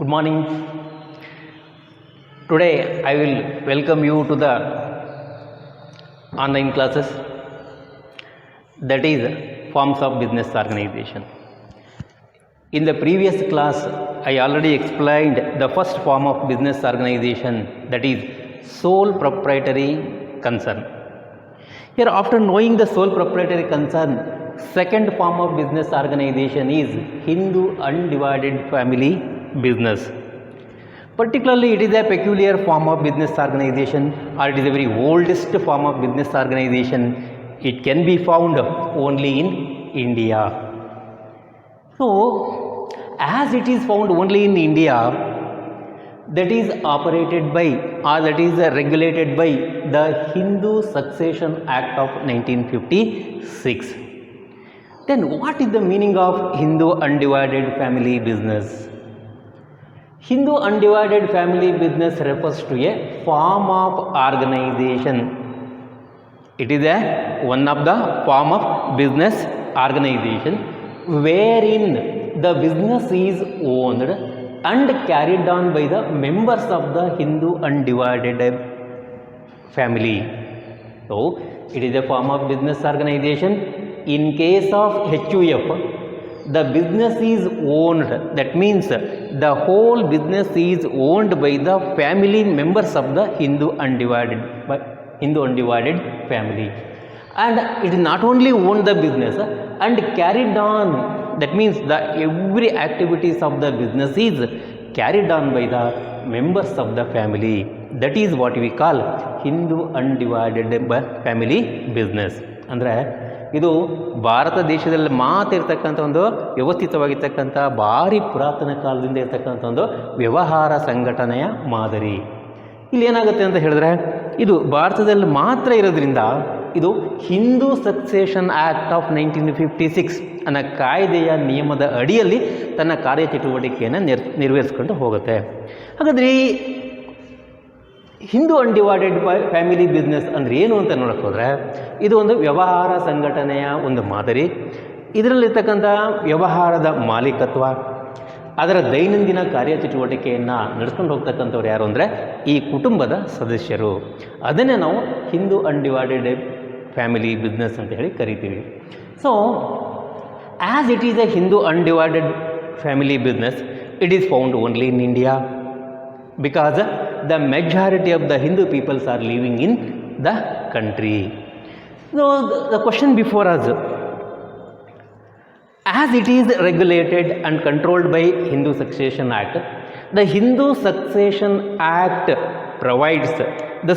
Good morning. Today I will welcome you to the online classes, that is forms of business organization. In the previous class I already explained the first form of business organization, that is sole proprietary concern. Here, after knowing the sole proprietary concern, second form of business organization is Hindu undivided family business. Particularly, it is a peculiar form of business organization, or it is a very oldest form of business organization. It can be found only in India. So, as it is found only in India, that is operated by, or that is regulated by the Hindu Succession Act of 1956. Then what is the meaning of Hindu undivided family business? Hindu undivided family business refers to a form of organization. It is one of the form of business organization wherein the business is owned and carried on by the members of the Hindu undivided family. So, it is a form of business organization. In case of HUF, the business is owned, that means the whole business is owned by the family members of the Hindu undivided family. And it is not only owned the business and carried on, that means the every activities of the business is carried on by the members of the family. That is what we call Hindu undivided family business. ಅಂದರೆ ಇದು ಭಾರತ ದೇಶದಲ್ಲಿ ಮಾತ್ರ ಇರತಕ್ಕಂಥ ಒಂದು ವ್ಯವಸ್ಥಿತವಾಗಿರ್ತಕ್ಕಂಥ ಭಾರಿ ಪುರಾತನ ಕಾಲದಿಂದ ಇರತಕ್ಕಂಥ ಒಂದು ವ್ಯವಹಾರ ಸಂಘಟನೆಯ ಮಾದರಿ. ಇಲ್ಲಿ ಏನಾಗುತ್ತೆ ಅಂತ ಹೇಳಿದ್ರೆ, ಇದು ಭಾರತದಲ್ಲಿ ಮಾತ್ರ ಇರೋದ್ರಿಂದ ಇದು ಹಿಂದೂ ಸಕ್ಸೇಷನ್ ಆ್ಯಕ್ಟ್ ಆಫ್ 1956 ಅನ್ನೋ ಕಾಯ್ದೆಯ ನಿಯಮದ ಅಡಿಯಲ್ಲಿ ತನ್ನ ಕಾರ್ಯಚಟುವಟಿಕೆಯನ್ನು ನಿರ್ವಹಿಸ್ಕೊಂಡು ಹೋಗುತ್ತೆ. ಹಾಗಾದರೆ ಈ ಹಿಂದೂ ಅನ್ಡಿವೈಡೆಡ್ ಫ್ಯಾಮಿಲಿ ಬಿಸ್ನೆಸ್ ಅಂದರೆ ಏನು ಅಂತ ನೋಡಕ್ಕೆ ಹೋದರೆ, ಇದು ಒಂದು ವ್ಯವಹಾರ ಸಂಘಟನೆಯ ಒಂದು ಮಾದರಿ. ಇದರಲ್ಲಿರ್ತಕ್ಕಂಥ ವ್ಯವಹಾರದ ಮಾಲೀಕತ್ವ, ಅದರ ದೈನಂದಿನ ಕಾರ್ಯಚಟುವಟಿಕೆಯನ್ನು ನಡೆಸ್ಕೊಂಡು ಹೋಗ್ತಕ್ಕಂಥವ್ರು ಯಾರು ಅಂದರೆ ಈ ಕುಟುಂಬದ ಸದಸ್ಯರು. ಅದನ್ನೇ ನಾವು ಹಿಂದೂ ಅನ್ಡಿವೈಡೆಡ್ ಫ್ಯಾಮಿಲಿ ಬಿಸ್ನೆಸ್ ಅಂತ ಹೇಳಿ ಕರಿತೀವಿ. So as it is A Hindu undivided family business, it is found only in India because the majority of the Hindu peoples are living in the country. So the question before us, as it is regulated and controlled by Hindu Succession Act, the Hindu Succession Act provides the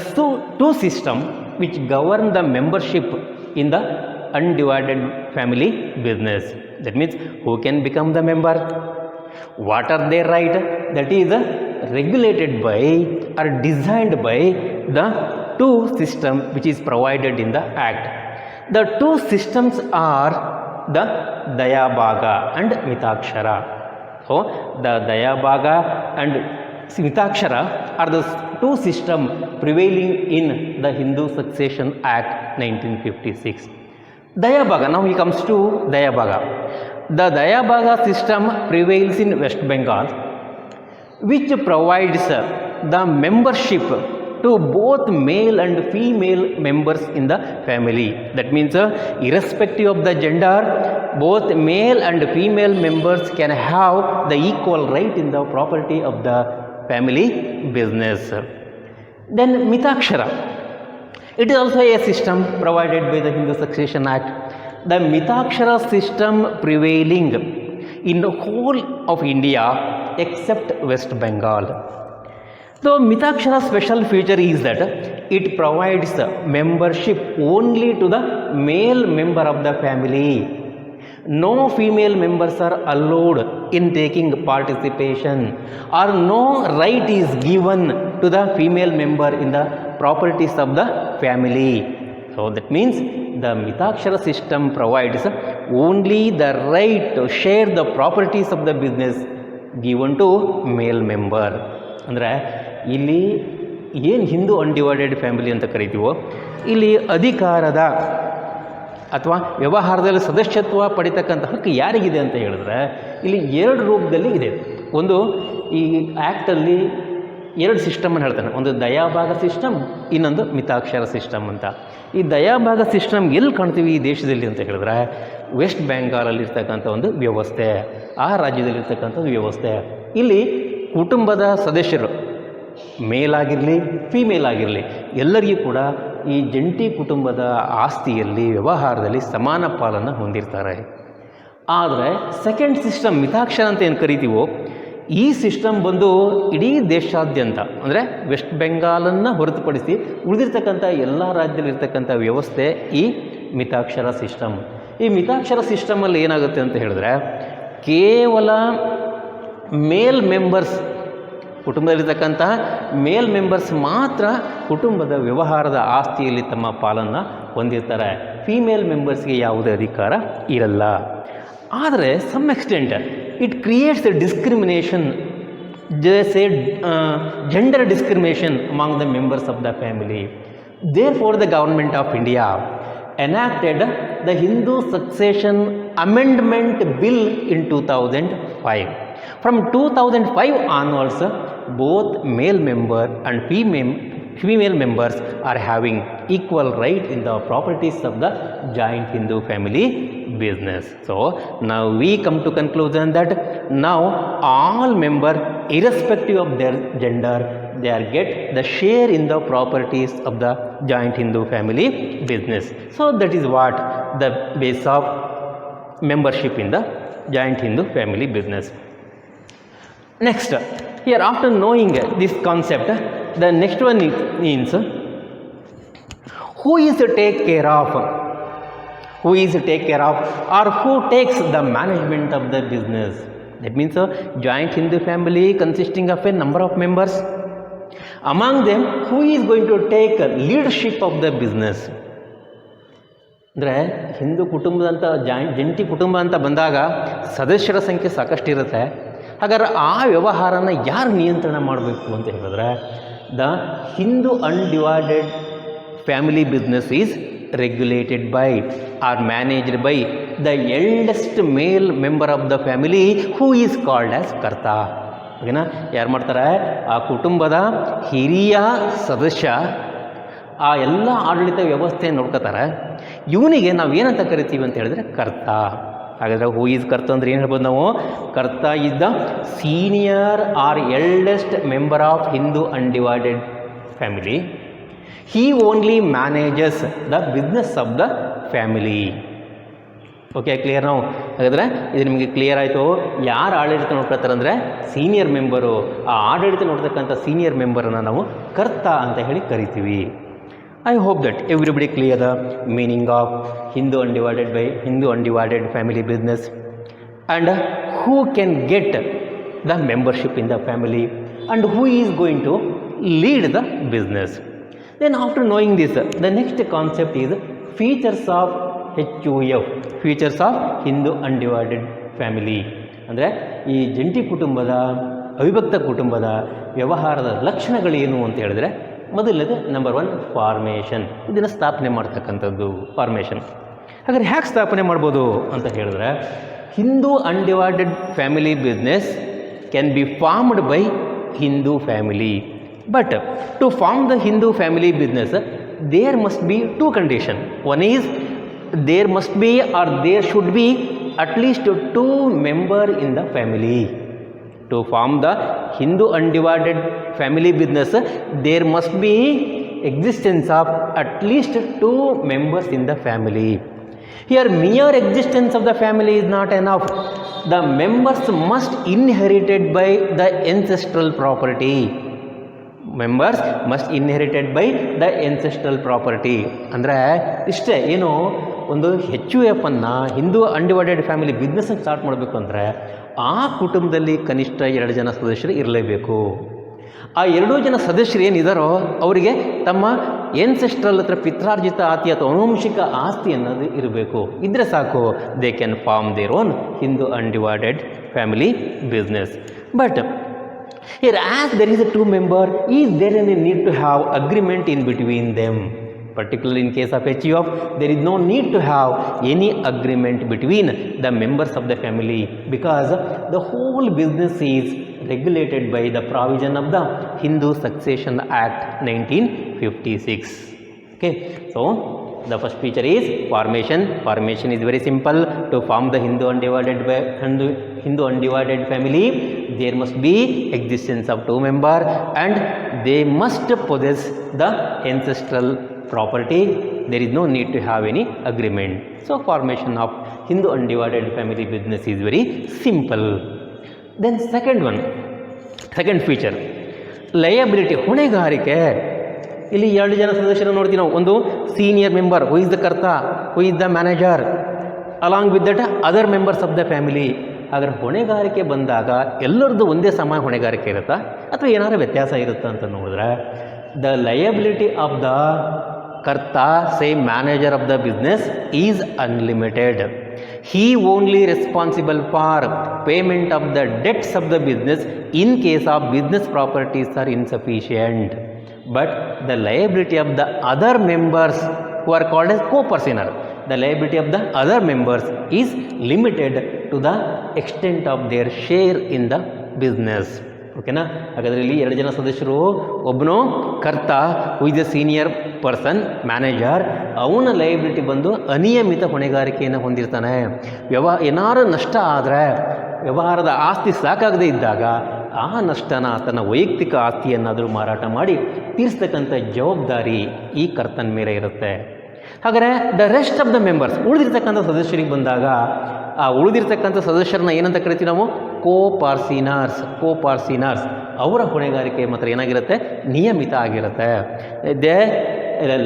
two systems which govern the membership in the undivided family business. That means who can become the member, what are their rights, that is regulated by or designed by the two systems which is provided in the act. The two systems are the Dayabhaga and Mitakshara. So the Dayabhaga and Mitakshara are the two systems prevailing in the Hindu Succession Act 1956. Dayabhaga, now he comes to Dayabhaga. The Dayabhaga system prevails in West Bengal, which provides the membership to both male and female members in the family. That means irrespective of the gender, both male and female members can have the equal right in the property of the family business. Then Mitakshara, it is also a system provided by the Hindu Succession Act. The Mitakshara system prevailing in the whole of India except West Bengal. So Mitakshara special feature is that it provides membership only to the male member of the family. No female members are allowed in taking participation, or no right is given to the female member in the properties of the family. So that means the Mitakshara system provides only the right to share the properties of the business given to male member. ಅಂದರೆ ಇಲ್ಲಿ ಏನು Hindu undivided family ಅಂತ ಕರಿತೀವೋ, ಇಲ್ಲಿ ಅಧಿಕಾರದ ಅಥವಾ ವ್ಯವಹಾರದಲ್ಲಿ ಸದಸ್ಯತ್ವ ಪಡಿತಕ್ಕಂಥ ಹಕ್ಕು ಯಾರಿಗಿದೆ ಅಂತ ಹೇಳಿದ್ರೆ ಇಲ್ಲಿ ಎರಡು ರೂಪದಲ್ಲಿ ಇದೆ. ಒಂದು ಈ ಆ್ಯಕ್ಟಲ್ಲಿ ಎರಡು ಸಿಸ್ಟಮನ್ನು ಹೇಳ್ತಾನೆ, ಒಂದು ದಯಾಭಾಗ ಸಿಸ್ಟಮ್, ಇನ್ನೊಂದು ಮಿತಾಕ್ಷರ ಸಿಸ್ಟಮ್ ಅಂತ. ಈ ದಯಾಭಾಗ ಸಿಸ್ಟಮ್ ಎಲ್ಲಿ ಕಾಣ್ತೀವಿ ಈ ದೇಶದಲ್ಲಿ ಅಂತ ಹೇಳಿದ್ರೆ, ವೆಸ್ಟ್ ಬೆಂಗಾಲಲ್ಲಿರ್ತಕ್ಕಂಥ ಒಂದು ವ್ಯವಸ್ಥೆ, ಆ ರಾಜ್ಯದಲ್ಲಿರ್ತಕ್ಕಂಥ ವ್ಯವಸ್ಥೆ. ಇಲ್ಲಿ ಕುಟುಂಬದ ಸದಸ್ಯರು ಮೇಲ್ ಆಗಿರಲಿ ಫೀಮೇಲ್ ಆಗಿರಲಿ ಎಲ್ಲರಿಗೂ ಕೂಡ ಈ ಜಂಟಿ ಕುಟುಂಬದ ಆಸ್ತಿಯಲ್ಲಿ ವ್ಯವಹಾರದಲ್ಲಿ ಸಮಾನ ಪಾಲನ್ನು ಹೊಂದಿರ್ತಾರೆ. ಆದರೆ ಸೆಕೆಂಡ್ ಸಿಸ್ಟಮ್ ಮಿತಾಕ್ಷರ ಅಂತ ಏನು ಕರಿತೀವೋ, ಈ ಸಿಸ್ಟಮ್ ಬಂದು ಇಡೀ ದೇಶಾದ್ಯಂತ ಅಂದರೆ ವೆಸ್ಟ್ ಬೆಂಗಾಲನ್ನು ಹೊರತುಪಡಿಸಿ ಉಳಿದಿರ್ತಕ್ಕಂಥ ಎಲ್ಲ ರಾಜ್ಯದಲ್ಲಿರ್ತಕ್ಕಂಥ ವ್ಯವಸ್ಥೆ ಈ ಮಿತಾಕ್ಷರ ಸಿಸ್ಟಮ್. ಈ ಮಿತಾಕ್ಷರ ಸಿಸ್ಟಮಲ್ಲಿ ಏನಾಗುತ್ತೆ ಅಂತ ಹೇಳಿದ್ರೆ, ಕೇವಲ ಮೇಲ್ ಮೆಂಬರ್ಸ್, ಕುಟುಂಬದಲ್ಲಿರ್ತಕ್ಕಂಥ ಮೇಲ್ ಮೆಂಬರ್ಸ್ ಮಾತ್ರ ಕುಟುಂಬದ ವ್ಯವಹಾರದ ಆಸ್ತಿಯಲ್ಲಿ ತಮ್ಮ ಪಾಲನ್ನು ಹೊಂದಿರ್ತಾರೆ. ಫೀಮೇಲ್ ಮೆಂಬರ್ಸ್ಗೆ ಯಾವುದೇ ಅಧಿಕಾರ ಇರಲ್ಲ. ಆದರೆ some extent it creates a discrimination, ಜೈಸೆ gender discrimination among the members of the family. Therefore, the Government of India enacted the Hindu Succession Amendment Bill in 2005. From 2005 onwards, both male member and female members are having equal right in the properties of the joint Hindu family business. So now we come to conclusion that now all members, irrespective of their gender, they are get the share in the properties of the joint Hindu family business. So that is what the base of membership in the joint Hindu family business. Next, here after knowing this concept, the next one means who is to take care of, or who takes the management of the business. That means a joint Hindu family consisting of a number of members. Among them, who is going to take leadership of the business? ಅಂದರೆ ಹಿಂದೂ ಕುಟುಂಬದಂಥ ಜಂಟಿ ಕುಟುಂಬ ಅಂತ ಬಂದಾಗ ಸದಸ್ಯರ ಸಂಖ್ಯೆ ಸಾಕಷ್ಟು ಇರುತ್ತೆ. ಹಾಗಾದ್ರೆ ಆ ವ್ಯವಹಾರನ ಯಾರು ನಿಯಂತ್ರಣ ಮಾಡಬೇಕು ಅಂತ ಹೇಳಿದ್ರೆ, the Hindu undivided family business is regulated by or managed by the eldest male member of the family who is called as karta. ಓಕೆನಾ, ಯಾರು ಮಾಡ್ತಾರೆ, ಆ ಕುಟುಂಬದ ಹಿರಿಯ ಸದಸ್ಯ ಆ ಎಲ್ಲ ಆಡಳಿತ ವ್ಯವಸ್ಥೆಯನ್ನು ನೋಡ್ಕೋತಾರೆ. ಇವನಿಗೆ ನಾವು ಏನಂತ ಕರಿತೀವಿ ಅಂತ ಹೇಳಿದ್ರೆ ಕರ್ತ. ಹಾಗಾದರೆ ಹೂ ಈಸ್ ಕರ್ತ ಅಂದರೆ ಏನು ಹೇಳ್ಬೋದು ನಾವು? Karta is the senior or eldest member of Hindu undivided family. He only manages the business of the family. Okay, clear ನಾವು? ಹಾಗಾದರೆ ಇದು ನಿಮಗೆ ಕ್ಲಿಯರ್ ಆಯಿತು. ಯಾರು ಆಡಳಿತ ನೋಡ್ಕೊಳ್ತಾರೆ ಅಂದರೆ ಸೀನಿಯರ್ ಮೆಂಬರು. ಆ ಆಡಳಿತ ನೋಡ್ತಕ್ಕಂಥ ಸೀನಿಯರ್ ಮೆಂಬರನ್ನು ನಾವು ಕರ್ತ ಅಂತ ಹೇಳಿ ಕರಿತೀವಿ. I hope that everybody clear the meaning of Hindu undivided family business and who can get the membership in the family and who is going to lead the business. Then after knowing this, the next concept is features of HUF, features of Hindu undivided family. ಅಂದರೆ ಈ ಜಂಟಿ ಕುಟುಂಬದ, ಅವಿಭಕ್ತ ಕುಟುಂಬದ ವ್ಯವಹಾರದ ಲಕ್ಷಣಗಳೇನು ಅಂತ ಹೇಳಿದ್ರೆ, ಮೊದಲನೇದು ನಂಬರ್ 1 ಫಾರ್ಮೇಷನ್. ಇದನ್ನು ಸ್ಥಾಪನೆ ಮಾಡ್ತಕ್ಕಂಥದ್ದು ಫಾರ್ಮೇಷನ್. ಹಾಗಾದ್ರೆ ಹ್ಯಾಕೆ ಸ್ಥಾಪನೆ ಮಾಡ್ಬೋದು ಅಂತ ಹೇಳಿದ್ರೆ, Hindu undivided family business can be formed by Hindu family. But to form the Hindu family business, there must be 2 conditions. One is there must be or there should be at least 2 members in the family. To form the Hindu undivided family business, there must be existence of at least 2 members in the family. Here, mere existence of the family is not enough. The members must inherited by the ancestral property. Members must inherited by the ancestral property. ಅಂದರೆ ಇಷ್ಟೇ, ಏನು ಒಂದು HUF ಅನ್ನು Hindu undivided family business start ಮಾಡಬೇಕು ಅಂದರೆ ಆ ಕುಟುಂಬದಲ್ಲಿ ಕನಿಷ್ಠ 2 ಜನ ಸದಸ್ಯರು ಇರಲೇಬೇಕು. ಆ 2 ಜನ ಸದಸ್ಯರು ಏನಿದಾರೋ ಅವರಿಗೆ ತಮ್ಮ ಎನ್ಸೆಸ್ಟ್ರಲ್ ಹತ್ರ ಪಿತ್ರಾರ್ಜಿತ ಆಸ್ತಿ ಅಥವಾ ಅನುವಂಶಿಕ ಆಸ್ತಿ ಅನ್ನೋದು ಇರಬೇಕು. ಇದ್ರೆ ಸಾಕು, they can form their own Hindu undivided family business. But here, as there is a 2 member, is there any need to have agreement in between them? Particularly in case of HUF, there is no need to have any agreement between the members of the family, because the whole business is regulated by the provision of the Hindu Succession Act 1956. Okay, so the first feature is formation. Formation is very simple. To form the Hindu undivided family, there must be existence of two members and they must possess the ancestral property. There is no need to have any agreement. So formation of Hindu undivided family business is very simple. Then second feature, liability, ಹೊಣೆಗಾರಿಕೆ. ಇಲ್ಲಿ 2 ಜನ ಸದಸ್ಯರು ನೋಡ್ತೀವಿ ನಾವು. ಒಂದು senior member, who is the karta, who is the manager, along with that other members of the family. ಆದರೆ ಹೊಣೆಗಾರಿಕೆ ಬಂದಾಗ ಎಲ್ಲರದ್ದು ಒಂದೇ ಸಮ ಹೊಣೆಗಾರಿಕೆ ಇರುತ್ತಾ ಅಥವಾ ಏನಾದರೂ ವ್ಯತ್ಯಾಸ ಇರುತ್ತಾ ಅಂತ ನೋಡಿದ್ರೆ, the liability of the karta, say manager of the business, is unlimited. He only responsible for payment of the debts of the business in case of business properties are insufficient. But the liability of the other members who are called as co-personer, the liability of the other members is limited to the extent of their share in the business. ಓಕೆನಾ? ಹಾಗಾದರೆ ಇಲ್ಲಿ 2 ಜನ ಸದಸ್ಯರು, ಒಬ್ಬನು karta, who is the senior person, manager, ಅವನ liability ಬಂದು ಅನಿಯಮಿತ ಹೊಣೆಗಾರಿಕೆಯನ್ನು ಹೊಂದಿರ್ತಾನೆ. ಏನಾರು ನಷ್ಟ ಆದರೆ, ವ್ಯವಹಾರದ ಆಸ್ತಿ ಸಾಕಾಗದೇ ಇದ್ದಾಗ ಆ ನಷ್ಟನ ತನ್ನ ವೈಯಕ್ತಿಕ ಆಸ್ತಿಯನ್ನಾದರೂ ಮಾರಾಟ ಮಾಡಿ ತೀರಿಸ್ತಕ್ಕಂಥ ಜವಾಬ್ದಾರಿ ಈ ಕರ್ತನ ಮೇಲೆ ಇರುತ್ತೆ. ಹಾಗಾದರೆ the rest of the members, ಉಳಿದಿರ್ತಕ್ಕಂಥ ಸದಸ್ಯರಿಗೆ ಬಂದಾಗ, ಆ ಉಳಿದಿರ್ತಕ್ಕಂಥ ಸದಸ್ಯರನ್ನ ಏನಂತ ಕರಿತೀವಿ ನಾವು? ಕೋಪಾರ್ಸಿನರ್ಸ್. ಅವರ ಹೊಣೆಗಾರಿಕೆ ಮಾತ್ರ ಏನಾಗಿರುತ್ತೆ? ನಿಯಮಿತ ಆಗಿರುತ್ತೆ. They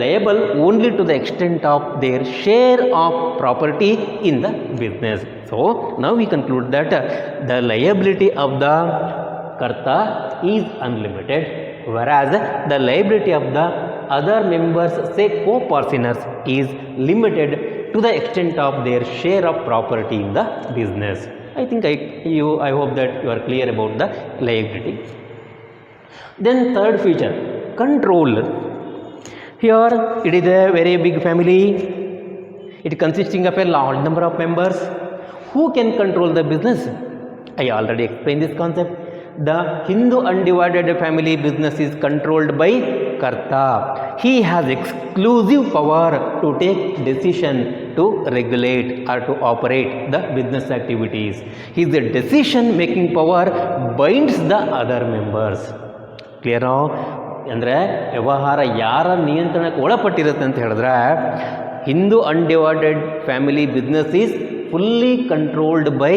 liable only to the extent of their share of property in the business. So now we conclude that the liability of the karta is unlimited, whereas the liability of the other members, say co-personers, is limited to the extent of their share of property in the business. I think I hope that you are clear about the liability. Then third feature, control. Here it is a very big family. It consisting of a large number of members. Who can control the business? I already explained this concept. The Hindu undivided family business is controlled by Karta. He has exclusive power to take decision to regulate or to operate the business activities. His decision making power binds the other members. Clear now? ಅಂದರೆ ವ್ಯವಹಾರ ಯಾರ ನಿಯಂತ್ರಣಕ್ಕೆ ಒಳಪಟ್ಟಿರುತ್ತೆ ಅಂತ ಹೇಳಿದ್ರೆ, Hindu undivided family business is fully controlled by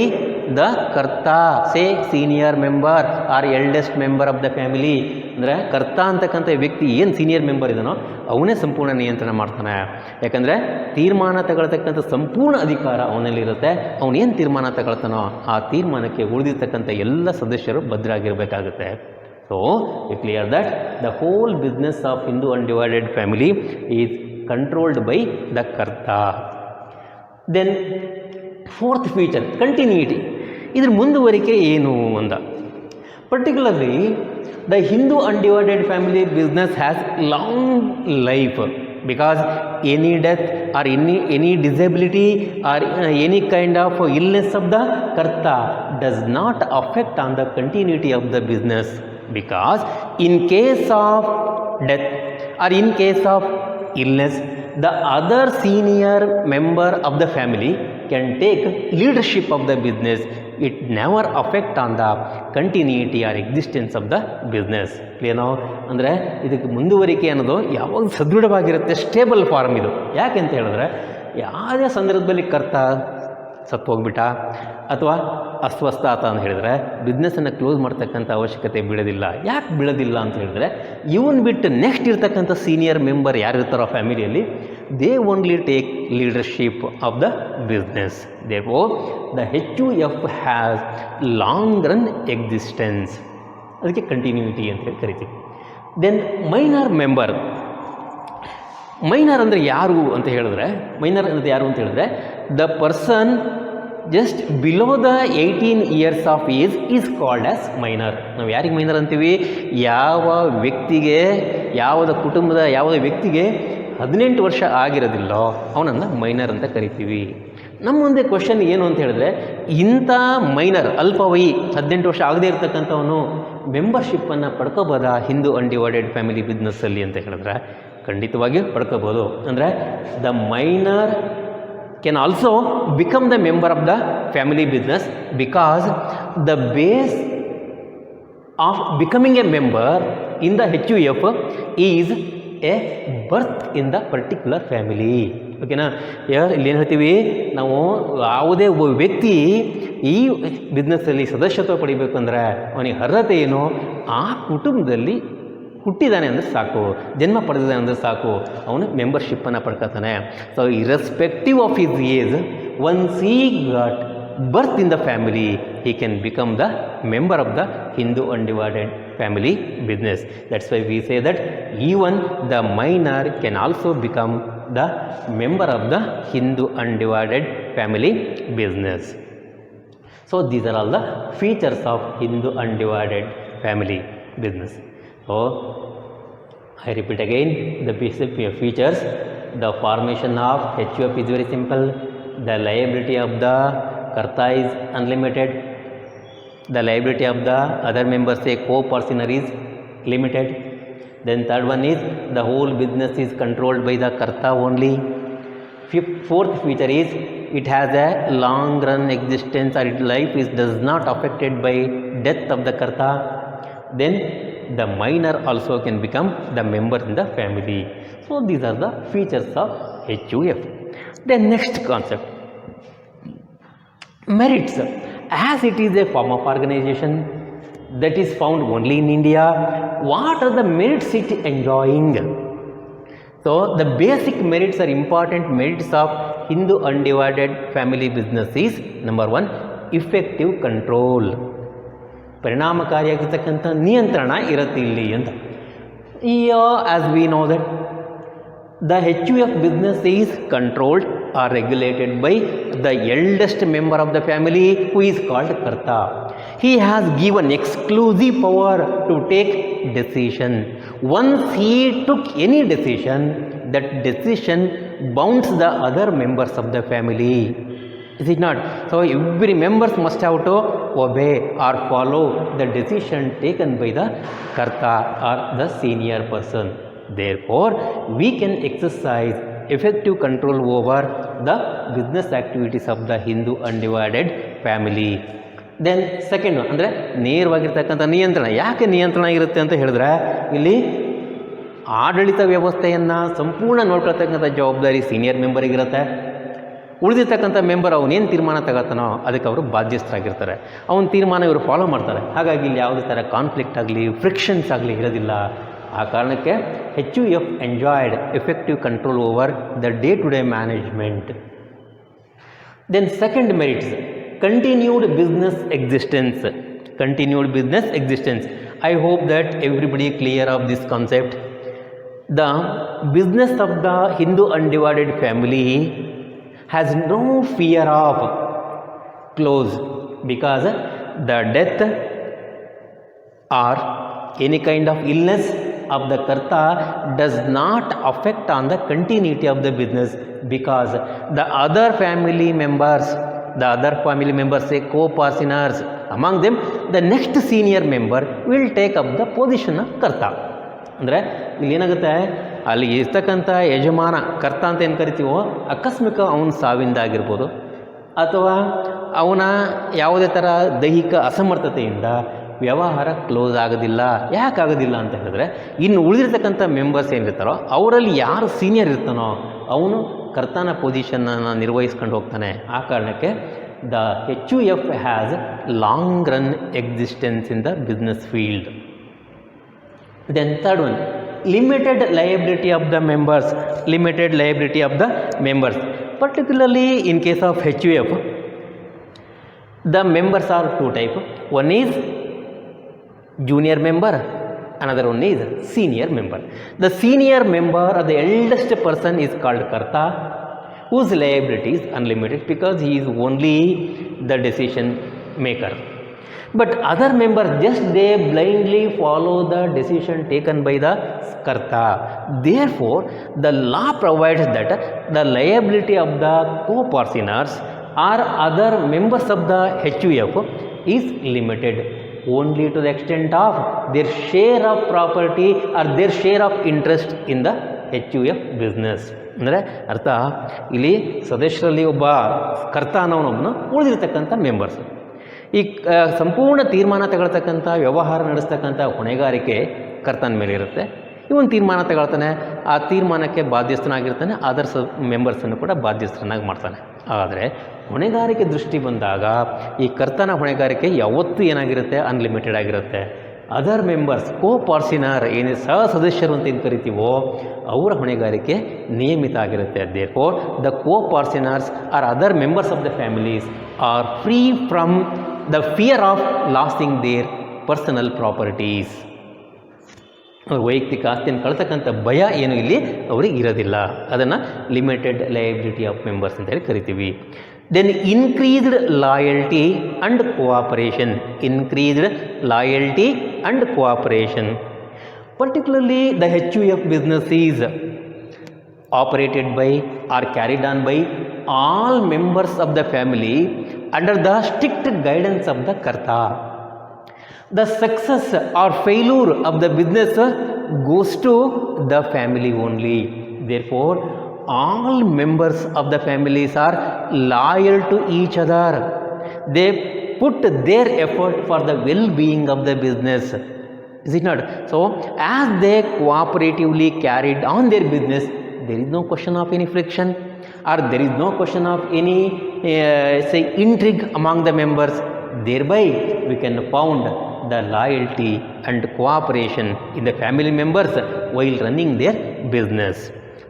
the karta, say senior member or eldest member of the family. ಅಂದರೆ ಕರ್ತಾ ಅಂತಕ್ಕಂಥ ವ್ಯಕ್ತಿ ಏನು ಸೀನಿಯರ್ ಮೆಂಬರ್ ಇದನೋ ಅವನೇ ಸಂಪೂರ್ಣ ನಿಯಂತ್ರಣ ಮಾಡ್ತಾನೆ. ಯಾಕಂದರೆ ತೀರ್ಮಾನ ತಗೊಳ್ತಕ್ಕಂಥ ಸಂಪೂರ್ಣ ಅಧಿಕಾರ ಅವನಲ್ಲಿರುತ್ತೆ. ಅವನೇನು ತೀರ್ಮಾನ ತಗೊಳ್ತಾನೋ ಆ ತೀರ್ಮಾನಕ್ಕೆ ಉಳಿದಿರ್ತಕ್ಕಂಥ ಎಲ್ಲ ಸದಸ್ಯರು ಭದ್ರಾಗಿರಬೇಕಾಗುತ್ತೆ. So we clear that the whole business of Hindu undivided family is controlled by the Karta. Then fourth feature, continuity. ಇದರ ಮುಂದುವರಿಕೆ ಏನು ಅಂದ, particularly the Hindu undivided family business has long life because any death or any disability or any kind of illness of the Karta does not affect on the continuity of the business. Because in case of death or in case of illness, the other senior member of the family can take leadership of the business. It never affect on the continuity or existence of the business. Clear now? ಅಂದರೆ ಇದಕ್ಕೆ ಮುಂದುವರಿಕೆ ಅನ್ನೋದು ಯಾವಾಗ ಸದೃಢವಾಗಿರುತ್ತೆ, stable form ಇದು. ಯಾಕೆ ಅಂತ ಹೇಳಿದ್ರೆ, ಯಾವುದೇ ಸಂದರ್ಭದಲ್ಲಿ ಕರ್ತ ಸತ್ತು ಹೋಗ್ಬಿಟ್ಟ ಅಥವಾ ಅಸ್ವಸ್ಥ ಆತ ಅಂತ ಹೇಳಿದ್ರೆ ಬಿಸ್ನೆಸ್ಸನ್ನು ಕ್ಲೋಸ್ ಮಾಡ್ತಕ್ಕಂಥ ಅವಶ್ಯಕತೆ ಬೀಳೋದಿಲ್ಲ. ಯಾಕೆ ಬೀಳೋದಿಲ್ಲ ಅಂತ ಹೇಳಿದ್ರೆ, ಇವನ್ ಬಿಟ್ಟು ನೆಕ್ಸ್ಟ್ ಇರ್ತಕ್ಕಂಥ ಸೀನಿಯರ್ ಮೆಂಬರ್ ಯಾರು ಇರ್ತಾರೋ ಫ್ಯಾಮಿಲಿಯಲ್ಲಿ, they only take leadership of the business. Therefore the HUF has long run existence. ಅದಕ್ಕೆ ಕಂಟಿನ್ಯೂಟಿ ಅಂತ ಹೇಳಿ ಕರಿತೀವಿ. Then minor member. ಮೈನರ್ ಅಂದರೆ ಯಾರು ಅಂತ ಹೇಳಿದ್ರೆ, the person just below the 18 years of age is called as minor. ನಾವು ಯಾರಿಗೆ ಮೈನರ್ ಅಂತೀವಿ? ಯಾವುದೇ ವ್ಯಕ್ತಿಗೆ 18 ವರ್ಷ ಆಗಿರೋದಿಲ್ಲೋ ಅವನನ್ನು ಮೈನರ್ ಅಂತ ಕರಿತೀವಿ. ನಮ್ಮ ಮುಂದೆ ಕ್ವಶನ್ ಏನು ಅಂತ ಹೇಳಿದ್ರೆ, ಇಂಥ ಮೈನರ್ ಅಲ್ಪವಯಿ 18 ವರ್ಷ ಆಗದೇ ಇರತಕ್ಕಂಥವನು ಮೆಂಬರ್ಶಿಪ್ಪನ್ನು ಪಡ್ಕೋಬೋದಾ ಹಿಂದೂ ಅನ್ಡಿವೈಡೆಡ್ ಫ್ಯಾಮಿಲಿ ಬಿಸ್ನೆಸ್ಸಲ್ಲಿ ಅಂತ ಹೇಳಿದ್ರೆ ಖಂಡಿತವಾಗಿಯೂ ಪಡ್ಕೋಬೋದು. ಅಂದರೆ the minor can also become the member of the family business because the base of becoming a member in the HUF is a birth in the particular family. ಓಕೆನಾ? ಇಲ್ಲಿ ಏನು ಹೇಳ್ತೀವಿ ನಾವು, ಯಾವುದೇ ಒಬ್ಬ ವ್ಯಕ್ತಿ ಈ ಬಿಸ್ನೆಸ್ಸಲ್ಲಿ ಸದಸ್ಯತ್ವ ಪಡಿಬೇಕು ಅಂದರೆ ಅವನಿಗೆ ಅರ್ಹತೆ ಏನು, ಆ ಕುಟುಂಬದಲ್ಲಿ ಹುಟ್ಟಿದ್ದಾನೆ ಅಂದರೆ ಸಾಕು, ಜನ್ಮ ಪಡೆದಿದ್ದಾನೆ ಅಂದರೆ ಸಾಕು, ಅವನು ಮೆಂಬರ್ಶಿಪ್ಪನ್ನು ಪಡ್ಕೊತಾನೆ. So irrespective of his age, once he got birth in the family, he can become the member of the Hindu undivided family business. That's why we say that even the minor can also become the member of the Hindu undivided family business. So these are all the features of Hindu undivided family business. So I repeat again the basic features. The formation of HUF is very simple. The liability of the Karta is unlimited. The liability of the other members, say co-partner, is limited. Then third one is the whole business is controlled by the Karta only. Fourth feature is it has a long run existence, or its life is does not affected by death of the Karta. Then the minor also can become the member in the family. So these are the features of HUF. The next concept, merits. As it is a form of organization that is found only in India, what are the merits it enjoying? So the basic merits or important merits of Hindu undivided family business is, number one, effective control. ಪರಿಣಾಮಕಾರಿಯಾಗಿರ್ತಕ್ಕಂಥ ನಿಯಂತ್ರಣ ಇರುತ್ತೆ ಇಲ್ಲಿ ಅಂತ. As we know that the HUF business is controlled or regulated by the eldest member of the family, who is called Karta. He has given exclusive power to take decision. Once he took any decision, that decision bounds the other members of the family. Is it not? So every members must have to obey or follow the decision taken by the Karta or the senior person. Therefore, we can exercise effective control over the business activities of the Hindu undivided family. Then second one, ಅಂದರೆ ನೇರವಾಗಿರ್ತಕ್ಕಂಥ ನಿಯಂತ್ರಣ. ಯಾಕೆ ನಿಯಂತ್ರಣ ಇರುತ್ತೆ ಅಂತ ಹೇಳಿದ್ರೆ, ಇಲ್ಲಿ ಆಡಳಿತ ವ್ಯವಸ್ಥೆಯನ್ನು ಸಂಪೂರ್ಣ ನೋಡ್ಕೊಳ್ತಕ್ಕಂಥ ಜವಾಬ್ದಾರಿ ಸೀನಿಯರ್ ಮೆಂಬರಿಗಿರುತ್ತೆ. ಉಳಿದಿರ್ತಕ್ಕಂಥ ಮೆಂಬರ್ ಅವನೇನು ತೀರ್ಮಾನ ತಗೋತಾನೋ ಅದಕ್ಕೆ ಅವರು ಬಾಧ್ಯಸ್ಥರಾಗಿರ್ತಾರೆ. ಅವನ ತೀರ್ಮಾನ ಇವರು ಫಾಲೋ ಮಾಡ್ತಾರೆ. ಹಾಗಾಗಿ ಇಲ್ಲಿ ಯಾವುದೇ ಥರ ಕಾನ್ಫ್ಲಿಕ್ಟ್ ಆಗಲಿ, ಫ್ರಿಕ್ಷನ್ಸ್ ಆಗಲಿ ಇರೋದಿಲ್ಲ. ಆ ಕಾರಣಕ್ಕೆ HUF enjoyed effective control over the day to day management. Then second merits, continued business existence. Continued business existence. I hope that everybody clear of this concept. The business of the Hindu undivided family has no fear of close, because the death or any kind of illness of the Karta does not affect on the continuity of the business, because the other family members, say co-partners, among them the next senior member will take up the position of Karta. ಅಂದರೆ ಇಲ್ಲಿ ಏನಾಗುತ್ತೆ, ಅಲ್ಲಿ ಇರ್ತಕ್ಕಂಥ ಯಜಮಾನ ಕರ್ತ ಅಂತ ಏನು ಕರಿತೀವೋ, ಆಕಸ್ಮಿಕ ಅವನ ಸಾವಿಂದಾಗಿರ್ಬೋದು ಅಥವಾ ಅವನ ಯಾವುದೇ ಥರ ದೈಹಿಕ ಅಸಮರ್ಥತೆಯಿಂದ ವ್ಯವಹಾರ ಕ್ಲೋಸ್ ಆಗೋದಿಲ್ಲ. ಯಾಕೆ ಆಗೋದಿಲ್ಲ ಅಂತ ಹೇಳಿದ್ರೆ, ಇನ್ನು ಉಳಿದಿರ್ತಕ್ಕಂಥ ಮೆಂಬರ್ಸ್ ಏನಿರ್ತಾರೋ ಅವರಲ್ಲಿ ಯಾರು ಸೀನಿಯರ್ ಇರ್ತಾನೋ ಅವನು ಕರ್ತನ ಪೊಸಿಷನನ್ನು ನಿರ್ವಹಿಸ್ಕೊಂಡು ಹೋಗ್ತಾನೆ. ಆ ಕಾರಣಕ್ಕೆ the HUF has long run existence in the business field. Then third one, limited liability of the members. Limited liability of the members. Particularly in case of HUF, the members are two types. One is junior member, another one is senior member. The senior member or the eldest person is called Karta, whose liability is unlimited because he is only the decision maker. But other members just they blindly follow the decision taken by the karta. Therefore, the law provides that the liability of the co-partners or other members of the HUF is limited only to the extent of their share of property or their share of interest in the HUF business. ಅಂದರೆ ಅರ್ಥ ಇಲ್ಲಿ ಸದಸ್ಯರಲ್ಲಿ ಒಬ್ಬ ಕರ್ತ ಅನ್ನೋನೊಬ್ಬನು ಉಳಿದಿರ್ತಕ್ಕಂಥ members. ಈ ಸಂಪೂರ್ಣ ತೀರ್ಮಾನ ತಗೊಳ್ತಕ್ಕಂಥ ವ್ಯವಹಾರ ನಡೆಸ್ತಕ್ಕಂಥ ಹೊಣೆಗಾರಿಕೆ ಕರ್ತನ ಮೇಲೆ ಇರುತ್ತೆ. ಇವನು ತೀರ್ಮಾನ ತಗೊಳ್ತಾನೆ, ಆ ತೀರ್ಮಾನಕ್ಕೆ ಬಾಧ್ಯಸ್ಥನಾಗಿರ್ತಾನೆ, ಅದರ್ ಮೆಂಬರ್ಸನ್ನು ಕೂಡ ಬಾಧ್ಯಸ್ಥನಾಗಿ ಮಾಡ್ತಾನೆ. ಆದರೆ ಹೊಣೆಗಾರಿಕೆ ದೃಷ್ಟಿ ಬಂದಾಗ ಈ ಕರ್ತನ ಹೊಣೆಗಾರಿಕೆ ಯಾವತ್ತೂ ಏನಾಗಿರುತ್ತೆ, ಅನ್ಲಿಮಿಟೆಡ್ ಆಗಿರುತ್ತೆ. ಅದರ್ ಮೆಂಬರ್ಸ್ ಕೋ-ಪಾರ್ಸಿನರ್ ಏನು ಸದಸ್ಯರು ಅಂತ ಏನು ಕರಿತೀವೋ ಅವರ ಹೊಣೆಗಾರಿಕೆ ನಿಯಮಿತ ಆಗಿರುತ್ತೆ. Therefore the coparceners or other members of the families are free from the fear of losing their personal properties. ಅವ್ರ ವೈಯಕ್ತಿಕ ಆಸ್ತಿಯನ್ನು ಕಳ್ತಕ್ಕಂಥ ಭಯ ಏನು ಇಲ್ಲಿ ಅವ್ರಿಗೆ ಇರೋದಿಲ್ಲ. ಅದನ್ನು ಲಿಮಿಟೆಡ್ ಲಯಬಿಲಿಟಿ ಆಫ್ ಮೆಂಬರ್ಸ್ ಅಂತೇಳಿ ಕರಿತೀವಿ. Then increased loyalty and cooperation. Increased loyalty and cooperation. Particularly the HUF business is operated by or carried on by all members of the family under the strict guidance of the karta. The success or failure of the business goes to the family only. Therefore, all members of the families are loyal to each other. They put their effort for the well-being of the business. Is it not? So, as they cooperatively carried on their business, there is no question of any friction or there is no question of any say intrigue among the members. Thereby, we can found the loyalty and cooperation in the family members while running their business.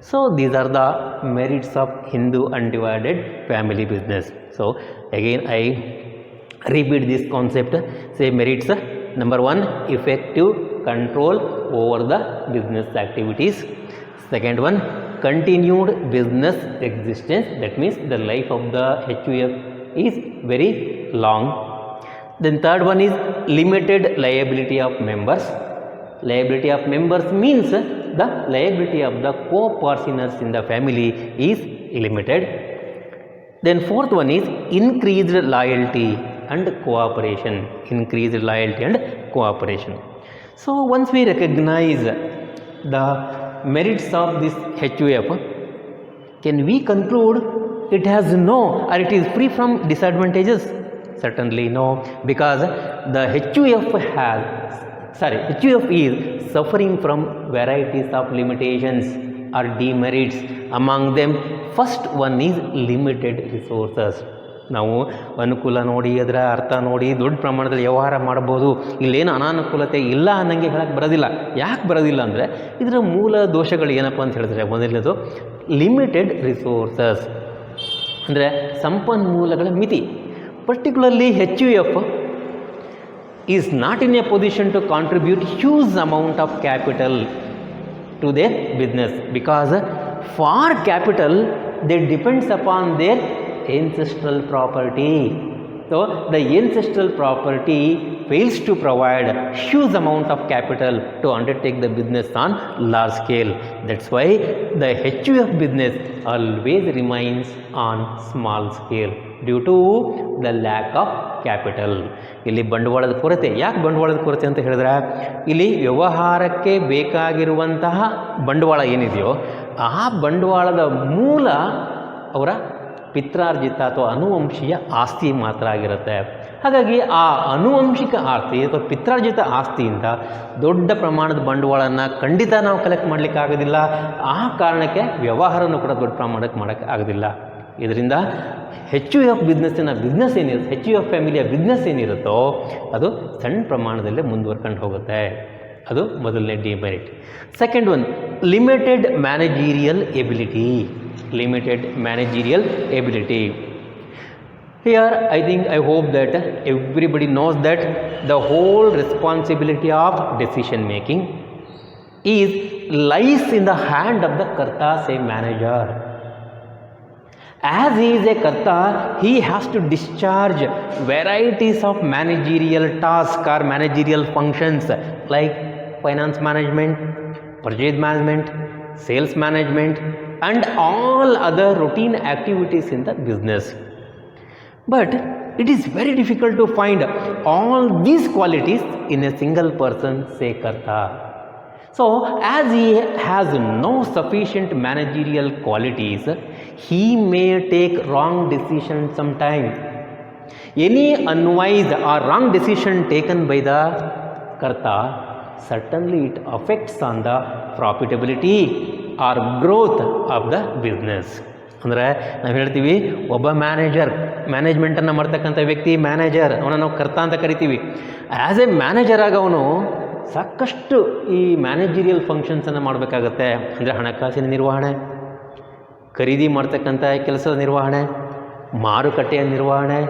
So, these are the merits of Hindu undivided family business. So, again I repeat this concept. Say merits. Number 1, effective control over the business activities. Second one, continued business existence. That means the life of the HUF is very long. Then third one is limited liability of members. Liability of members means the liability of the co-partners in the family is limited. Then fourth one is increased loyalty and cooperation. Increased loyalty and cooperation. So once we recognize the merits of this HUF, can we conclude it has no or it is free from disadvantages? Certainly no, because the HUF is suffering from varieties of limitations or demerits. Among them, first one is limited resources. ನಾವು ಅನುಕೂಲ ನೋಡಿ ಅದರ ಅರ್ಥ ನೋಡಿ ದೊಡ್ಡ ಪ್ರಮಾಣದಲ್ಲಿ ವ್ಯವಹಾರ ಮಾಡ್ಬೋದು, ಇಲ್ಲೇನು ಅನಾನುಕೂಲತೆ ಇಲ್ಲ ಅನ್ನಂಗೆ ಹೇಳಕ್ಕೆ ಬರೋದಿಲ್ಲ. ಯಾಕೆ ಬರೋದಿಲ್ಲ ಅಂದರೆ ಇದರ ಮೂಲ ದೋಷಗಳು ಏನಪ್ಪ ಅಂತ ಹೇಳಿದ್ರೆ, ಮೊದಲನೇದು ಲಿಮಿಟೆಡ್ ರಿಸೋರ್ಸಸ್ ಅಂದರೆ ಸಂಪನ್ಮೂಲಗಳ ಮಿತಿ. Particularly HUF is not in a position to contribute huge amount of capital to their business, because for capital they depends upon their ancestral property. So the ancestral property fails to provide huge amount of capital to undertake the business on large scale. That's why the HUF business always remains on small scale due to the lack of capital. ಇಲ್ಲಿ ಬಂಡವಾಳದ ಕೊರತೆ. ಯಾಕೆ ಬಂಡವಾಳದ ಕೊರತೆ ಅಂತ ಹೇಳಿದ್ರೆ, ಇಲ್ಲಿ ವ್ಯವಹಾರಕ್ಕೆ ಬೇಕಾಗಿರುವಂತಹ ಬಂಡವಾಳ ಏನಿದೆಯೋ ಆ ಬಂಡವಾಳದ ಮೂಲ ಅವರ ಪಿತ್ರಾರ್ಜಿತ ಅಥವಾ ಅನುವಂಶೀಯ ಆಸ್ತಿ ಮಾತ್ರ ಆಗಿರುತ್ತೆ. ಹಾಗಾಗಿ ಆ ಅನುವಂಶಿಕ ಆಸ್ತಿ ಅಥವಾ ಪಿತ್ರಾರ್ಜಿತ ಆಸ್ತಿಯಿಂದ ದೊಡ್ಡ ಪ್ರಮಾಣದ ಬಂಡವಾಳನ ಖಂಡಿತ ನಾವು ಕಲೆಕ್ಟ್ ಮಾಡಲಿಕ್ಕೆ ಆಗೋದಿಲ್ಲ. ಆ ಕಾರಣಕ್ಕೆ ವ್ಯವಹಾರವನ್ನು ಕೂಡ ದೊಡ್ಡ ಪ್ರಮಾಣಕ್ಕೆ ಮಾಡೋಕ್ಕೆ ಆಗೋದಿಲ್ಲ. ಇದರಿಂದ HUF ಬಿಸ್ನೆಸ್ಸಿನ ಬಿಸ್ನೆಸ್ ಏನಿರುತ್ತೆ, HUF ಫ್ಯಾಮಿಲಿಯ ಬಿಸ್ನೆಸ್ ಏನಿರುತ್ತೋ ಅದು ಸಣ್ಣ ಪ್ರಮಾಣದಲ್ಲೇ ಮುಂದುವರ್ಕೊಂಡು ಹೋಗುತ್ತೆ. ಅದು ಮೊದಲನೇ demerit. Second one, limited managerial ability. Limited managerial ability. Here I hope that everybody knows that the whole responsibility of decision making lies in the hand of the karta, say manager. As he is a karta, he has to discharge varieties of managerial tasks or managerial functions like finance management, purchase management, sales management, and all other routine activities in the business. But it is very difficult to find all these qualities in a single person, say karta. So, as he has no sufficient managerial qualities, he may take wrong decisions sometimes. Any unwise or wrong decision taken by the karta, certainly it affects on the profitability or growth of the business. ಅಂದರೆ ನಾವು ಹೇಳ್ತೀವಿ ಒಬ್ಬ ಮ್ಯಾನೇಜ್ಮೆಂಟನ್ನು ಮಾಡ್ತಕ್ಕಂಥ ವ್ಯಕ್ತಿ manager, ಅವನನ್ನು ನಾವು ಕರ್ತ ಅಂತ ಕರಿತೀವಿ. ಆ್ಯಸ್ ಎ ಮ್ಯಾನೇಜರ್ ಆಗಿ ಅವನು ಸಾಕಷ್ಟು ಈ ಮ್ಯಾನೇಜರಿಯಲ್ ಫಂಕ್ಷನ್ಸನ್ನು ಮಾಡಬೇಕಾಗತ್ತೆ. ಅಂದರೆ ಹಣಕಾಸಿನ ನಿರ್ವಹಣೆ, ಖರೀದಿ ಮಾಡ್ತಕ್ಕಂಥ ಕೆಲಸದ ನಿರ್ವಹಣೆ, ಮಾರುಕಟ್ಟೆಯ ನಿರ್ವಹಣೆ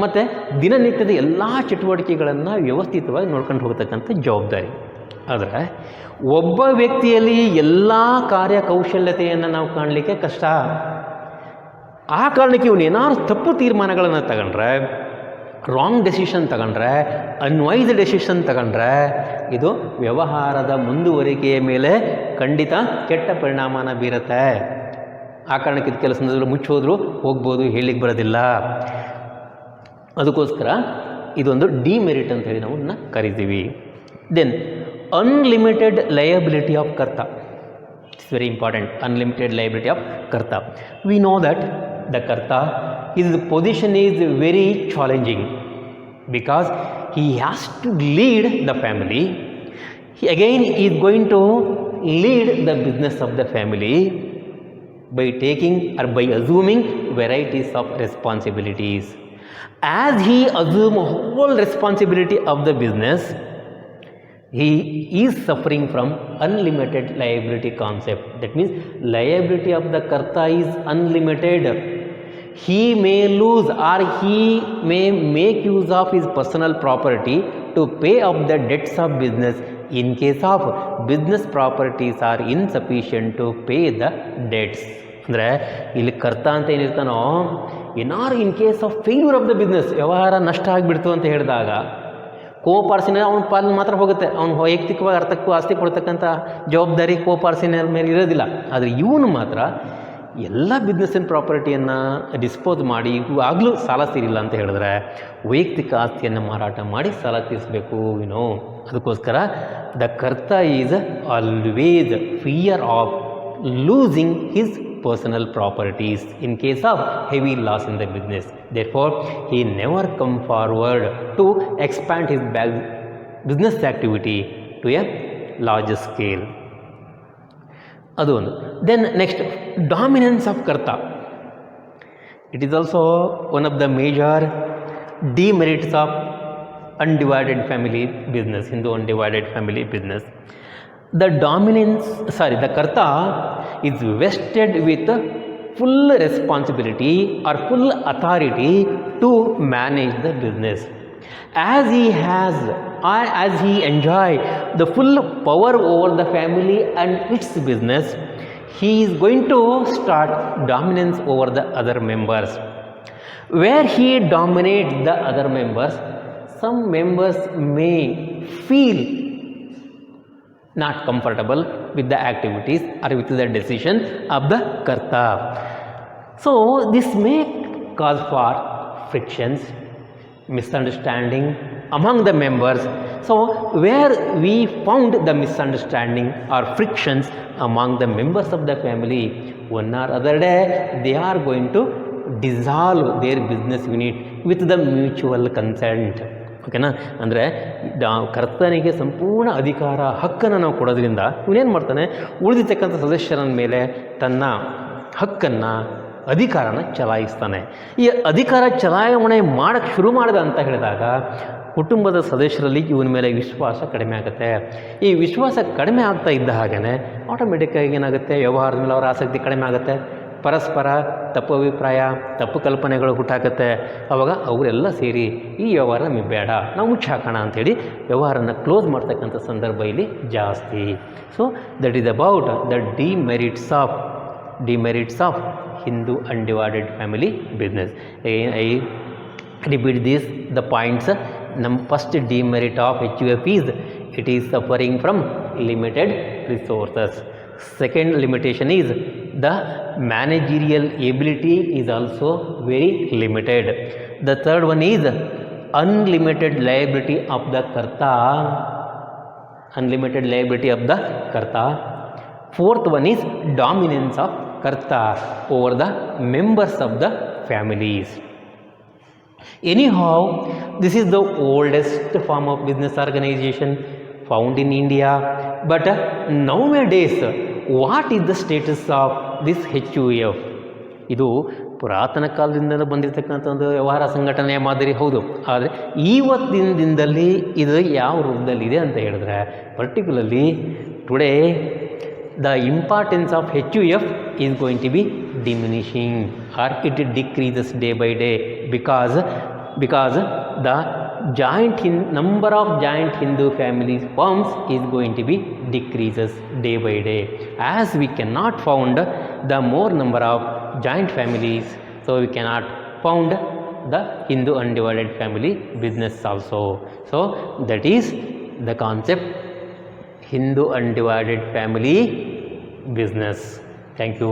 ಮತ್ತು ದಿನನಿತ್ಯದ ಎಲ್ಲ ಚಟುವಟಿಕೆಗಳನ್ನು ವ್ಯವಸ್ಥಿತವಾಗಿ ನೋಡ್ಕೊಂಡು ಹೋಗ್ತಕ್ಕಂಥ ಜವಾಬ್ದಾರಿ. ಆದರೆ ಒಬ್ಬ ವ್ಯಕ್ತಿಯಲ್ಲಿ ಎಲ್ಲ ಕಾರ್ಯಕೌಶಲ್ಯತೆಯನ್ನು ನಾವು ಕಾಣಲಿಕ್ಕೆ ಕಷ್ಟ. ಆ ಕಾರಣಕ್ಕೆ ಇವನು ಏನಾದ್ರು ತಪ್ಪು ತೀರ್ಮಾನಗಳನ್ನು ತಗೊಂಡ್ರೆ, ರಾಂಗ್ ಡೆಸಿಷನ್ ತಗೊಂಡ್ರೆ, ಅನ್ವೈಸ್ ಡೆಸಿಷನ್ ತಗೊಂಡ್ರೆ ಇದು ವ್ಯವಹಾರದ ಮುಂದುವರಿಕೆಯ ಮೇಲೆ ಖಂಡಿತ ಕೆಟ್ಟ ಪರಿಣಾಮನ ಬೀರುತ್ತೆ. ಆ ಕಾರಣಕ್ಕೆ ಇದು ಕೆಲಸ ಮುಚ್ಚೋದ್ರು ಹೋಗ್ಬೋದು, ಹೇಳಲಿಕ್ಕೆ ಬರೋದಿಲ್ಲ. ಅದಕ್ಕೋಸ್ಕರ ಇದೊಂದು ಡಿಮೆರಿಟ್ ಅಂತ ಹೇಳಿ ನಾವು ಕರಿತೀವಿ. Then unlimited liability of karta. It's very important. Unlimited liability of karta. We know that the karta, his position is very challenging because he has to lead the family. He is going to lead the business of the family by taking or by assuming varieties of responsibilities. As he assumes whole responsibility of the business, he is suffering from unlimited liability concept. That means liability of the karta is unlimited. He may lose or he may make use of his personal property to pay off the debts of business in case of business properties are insufficient to pay the debts. ಅಂದರೆ ಇಲ್ಲಿ ಕರ್ತ ಅಂತ ಏನಿರ್ತಾನೋ, ಏನಾರು in case of failure of the business, ವ್ಯವಹಾರ ನಷ್ಟ ಆಗಿಬಿಡ್ತು ಅಂತ ಹೇಳಿದಾಗ ಕೋಪಾರ್ಸಿನ ಅವನ ಪಾಲನೆ ಮಾತ್ರ ಹೋಗುತ್ತೆ. ಅವನು ವೈಯಕ್ತಿಕವಾಗಿ ಅರ್ಥಕ್ಕೂ ಆಸ್ತಿ ಕೊಡ್ತಕ್ಕಂಥ ಜವಾಬ್ದಾರಿ ಕೋಪಾರ್ಸಿನ ಮೇಲೆ ಇರೋದಿಲ್ಲ. ಆದರೆ ಇವನು ಮಾತ್ರ ಎಲ್ಲ ಬಿಸ್ನೆಸ್ಸಿನ ಪ್ರಾಪರ್ಟಿಯನ್ನು ಡಿಸ್ಪೋಸ್ ಮಾಡಿ ಆಗಲೂ ಸಾಲ ತೀರಿಲ್ಲ ಅಂತ ಹೇಳಿದ್ರೆ ವೈಯಕ್ತಿಕ ಆಸ್ತಿಯನ್ನು ಮಾರಾಟ ಮಾಡಿ ಸಾಲ ತೀರಿಸಬೇಕು ಏನೋ. ಅದಕ್ಕೋಸ್ಕರ ದ ಕರ್ತ is always fear of losing his personal properties in case of heavy loss in the business. Therefore, he never come forward to expand his business activity to a larger scale. Adonu. Then next, dominance of karta. It is also one of the major demerits of undivided family business, Hindu undivided family business. The karta is vested with full responsibility or full authority to manage the business. As he enjoy the full power over the family and its business, he is going to start dominance over the other members. Where he dominates the other members, some members may feel not comfortable with the activities or with the decision of the karta. So this may cause for frictions, misunderstanding among the members. So where we found the misunderstanding or frictions among the members of the family, one or other day they are going to dissolve their business unit with the mutual consent. ಓಕೆನಾ. ಅಂದರೆ ಕರ್ತನಿಗೆ ಸಂಪೂರ್ಣ ಅಧಿಕಾರ ಹಕ್ಕನ್ನು ನಾವು ಕೊಡೋದ್ರಿಂದ ಇವನೇನು ಮಾಡ್ತಾನೆ, ಉಳಿದಿರ್ತಕ್ಕಂಥ ಸದಸ್ಯರ ಮೇಲೆ ತನ್ನ ಹಕ್ಕನ್ನು ಅಧಿಕಾರನ ಚಲಾಯಿಸ್ತಾನೆ. ಈ ಅಧಿಕಾರ ಚಲಾವಣೆ ಮಾಡೋಕ್ಕೆ ಶುರು ಮಾಡಿದ ಅಂತ ಹೇಳಿದಾಗ ಕುಟುಂಬದ ಸದಸ್ಯರಲ್ಲಿ ಇವನ ಮೇಲೆ ವಿಶ್ವಾಸ ಕಡಿಮೆ ಆಗುತ್ತೆ. ಈ ವಿಶ್ವಾಸ ಕಡಿಮೆ ಆಗ್ತಾ ಇದ್ದ ಹಾಗೆಯೇ ಆಟೋಮೆಟಿಕ್ಕಾಗಿ ಏನಾಗುತ್ತೆ, ವ್ಯವಹಾರದ ಮೇಲೆ ಅವರ ಆಸಕ್ತಿ ಕಡಿಮೆ ಆಗುತ್ತೆ. ಪರಸ್ಪರ ತಪ್ಪು ಅಭಿಪ್ರಾಯ, ತಪ್ಪು ಕಲ್ಪನೆಗಳು ಹುಟ್ಟಾಕತ್ತೆ. ಆವಾಗ ಅವರೆಲ್ಲ ಸೇರಿ ಈ ವ್ಯವಹಾರ ನಮಗೆ ಬೇಡ, ನಾವು ಮುಚ್ಚಿ ಹಾಕೋಣ ಅಂಥೇಳಿ ವ್ಯವಹಾರನ ಕ್ಲೋಸ್ ಮಾಡ್ತಕ್ಕಂಥ ಸಂದರ್ಭ ಇಲ್ಲಿ ಜಾಸ್ತಿ. So that is about the demerits of demerits of Hindu undivided family business. Again, I repeat this, the points. First demerit of HUF is it is suffering from limited resources. Second limitation is the managerial ability is also very limited. The third one is unlimited liability of the karta. Unlimited liability of the karta. Fourth one is dominance of karta over the members of the families. Anyhow, this is the oldest form of business organization found in India. But nowadays, what is the status of this HUF? ಇದು ಪುರಾತನ ಕಾಲದಿಂದ ಬಂದಿರತಕ್ಕಂಥ ಒಂದು ವ್ಯವಹಾರ ಸಂಘಟನೆಯ ಮಾದರಿ ಹೌದು. ಆದರೆ ಇವತ್ತಿನ ದಿನದಲ್ಲಿ ಇದು ಯಾವ ರೂಪದಲ್ಲಿದೆ ಅಂತ ಹೇಳಿದ್ರೆ, particularly today the importance of HUF is going to be diminishing or it decreases day by day because the number of joint Hindu families firms is going to be decreases day by day, as we cannot found the more number of joint families, so we cannot found the Hindu undivided family business also. So that is the concept Hindu undivided family business. Thank you.